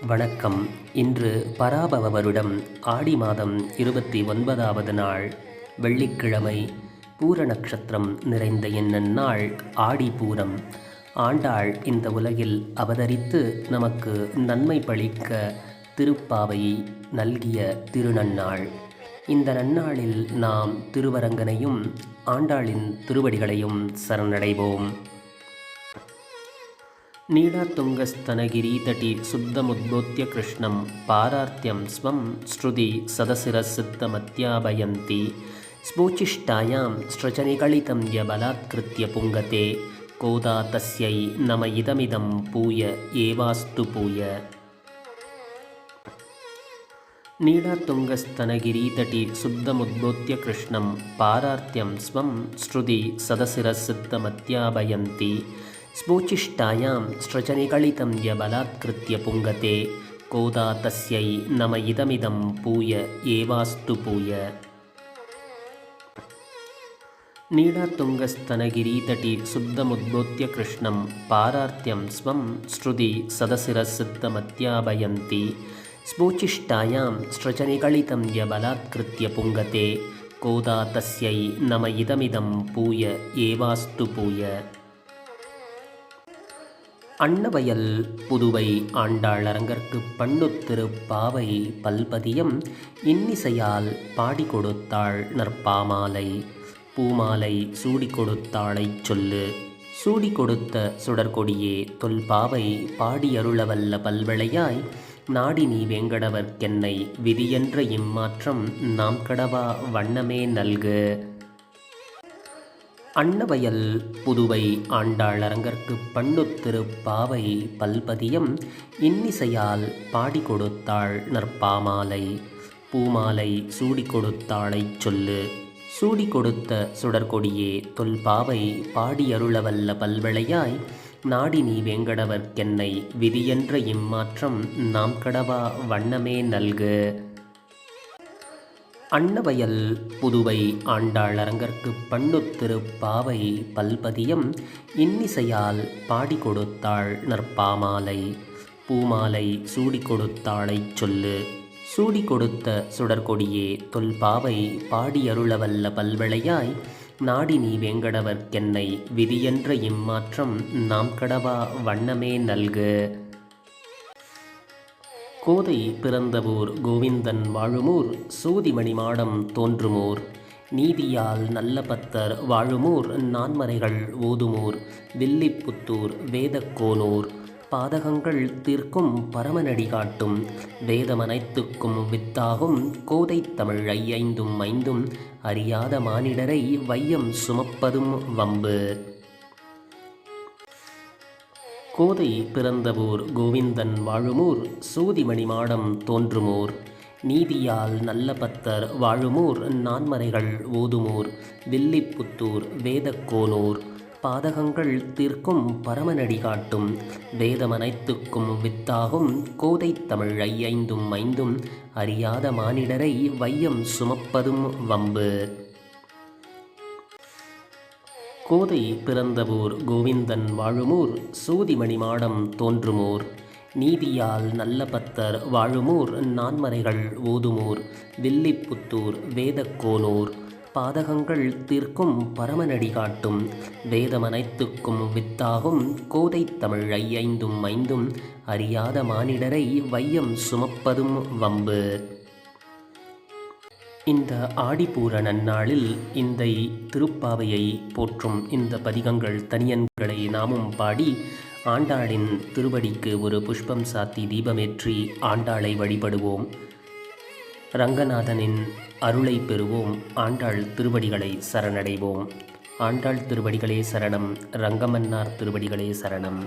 வணக்கம். இன்று பராபவ வருடம் ஆடி மாதம் 29வது நாள் வெள்ளிக்கிழமை. பூர நட்சத்திரம் நிறைந்த இந்நாள் ஆடி பூரம். ஆண்டாள் இந்த உலகில் அவதரித்து நமக்கு நன்மை பளிக்க திருப்பாவையை நல்கிய திருநன்னாள். இந்த நன்னாளில் நாம் திருவரங்கனையும் ஆண்டாளின் திருவடிகளையும் சரணடைவோம். நீளாத்துங்கஸ்தனகிரீதடி சுத்தமுத்போத்ய கிருஷ்ணம் பாரார்த்தியம் ஸ்வம் ஸ்ருதி சதசிரசித்தமத்யாபயந்தி ஸ்பூச்சிஷ்டாயாம் ஸ்ரஜனிகளிதம் யபலாத்கிருத்ய புங்கதே கோதா தஸ்யை நம இதமிதம் பூய ஏவாஸ்து பூய. நீளாத்துங்கஸ்தனகிரீதடி சுத்தமுத்போத்ய கிருஷ்ணம் பாரார்த்தியம் ஸ்வம் ஸ்ருதி சதசிரசித்தமத்யாபயந்தி ஸ்பூச்சிஷ்டாயாம் ஸ்ரஜனிகளிதம் யபலாத்கிருத்ய புங்கதே கோதா தஸ்யை நம இதமிதம் பூய ஏவாஸ்து பூய. நீளாத்துங்கஸ்தனகிரீதடி சுத்தமுத்போத்ய கிருஷ்ணம் பாரார்த்தியம் ஸ்வம் ஸ்ருதி சதசிரசித்தமத்யாபயந்தி ஸ்பூச்சிஷ்டாயாம் ஸ்ரஜனிகளிதம் யபலாத்கிருத்ய புங்கதே கோதா தஸ்யை நம இதமிதம் பூய ஏவாஸ்து பூய. அன்னவயல் புதுவை ஆண்டாள் அரங்கற்கு பண்ணுத்திரு பாவை பல்பதியம் இன்னிசையால் பாடி கொடுத்தாள் நற்பாமாலை. பூமாலை சூடி கொடுத்தாளைச் சொல்லு. சூடி கொடுத்த சுடர்கொடியே தொல்பாவை பாடியருளவல்ல பல்விளையாய் நாடி நீ வேங்கடவர்க்கென்னை விதியென்ற இம்மாற்றம் நாம் கடவா வண்ணமே நல்கு. அன்னவயல் புதுவை ஆண்டாள் அரங்கற்கு பண்ணுத்திரு பாவை பல்பதியம் இன்னிசையால் பாடி கொடுத்தாள் நற்பாமாலை. பூமாலை சூடி கொடுத்தாளைச் சொல்லு. சூடி கொடுத்த சுடர்கொடியே தொல்பாவை பாடியருளவல்ல பல்விளையாய் நாடி நீ வேங்கடவர்க்கென்னை விதியென்ற இம்மாற்றம் நாம் கடவா வண்ணமே நல்கு. அன்னவயல் புதுவை ஆண்டாள் அரங்கற்கு பண்ணுத்திரு பாவை பல்பதியம் இன்னிசையால் பாடி கொடுத்தாள் நற்பாமாலை. பூமாலை சூடி கொடுத்தாளைச் சொல்லு. சூடி கொடுத்த சுடர்கொடியே தொல்பாவை பாடியருளவல்ல பல்விளையாய் நாடி நீ வேங்கடவர்க்கென்னை விதியென்ற இம்மாற்றம் நாம் கடவா வண்ணமே நல்கு. கோதை பிறந்தவூர் கோவிந்தன் வாழுமூர் சூதிமணிமாடம் தோன்றுமூர் நீதியால் நல்ல பத்தர் வாழுமூர் நான்மறைகள் ஓதுமூர் வில்லிப்புத்தூர் வேதக்கோனூர் பாதகங்கள் தீர்க்கும் பரமநடி காட்டும் வேதமனைத்துக்கும் வித்தாகும் கோதை தமிழ் ஐந்தும் ஐந்தும் அறியாத மானிடரை வையம் சுமப்பதும் வம்பு. கோதை பிறந்தவூர் கோவிந்தன் வாழுமூர் சூதிமணிமாடம் தோன்றுமூர் நீதியால் நல்ல பத்தர் வாழுமூர் நான்மறைகள் ஓதுமூர் வில்லிப்புத்தூர் வேதக்கோனூர் பாதகங்கள் தீர்க்கும் பரமநடி காட்டும் வேதமனைத்துக்கும் வித்தாகும் கோதை தமிழ் ஐந்தும் ஐந்தும் அறியாத மானிடரை வையம் சுமப்பதும் வம்பு. கோதை பிறந்தவூர் கோவிந்தன் வாழுமூர் சூதிமணிமாடம் தோன்றுமூர் நீதியால் நல்ல பத்தர் வாழுமூர் நான்மறைகள் ஓதுமூர் வில்லிப்புத்தூர் வேதக்கோனூர் பாதகங்கள் தீர்க்கும் பரமநடி காட்டும் வேதமனைத்துக்கும் வித்தாகும் கோதை தமிழ் ஐந்தும் ஐந்தும் அறியாத மானிடரை வையம் சுமப்பதும் வம்பு. இந்த ஆடிப்பூர நன்னாளில் இந்த திருப்பாவையை போற்றும் இந்த பதிகங்கள் தனியன்களை நாமும் பாடி ஆண்டாளின் திருவடிக்கு ஒரு புஷ்பம் சாத்தி தீபமேற்றி ஆண்டாளை வழிபடுவோம். ரங்கநாதனின் அருளை பெறுவோம். ஆண்டாள் திருவடிகளை சரணடைவோம். ஆண்டாள் திருவடிகளே சரணம். ரங்கமன்னார் திருவடிகளே சரணம்.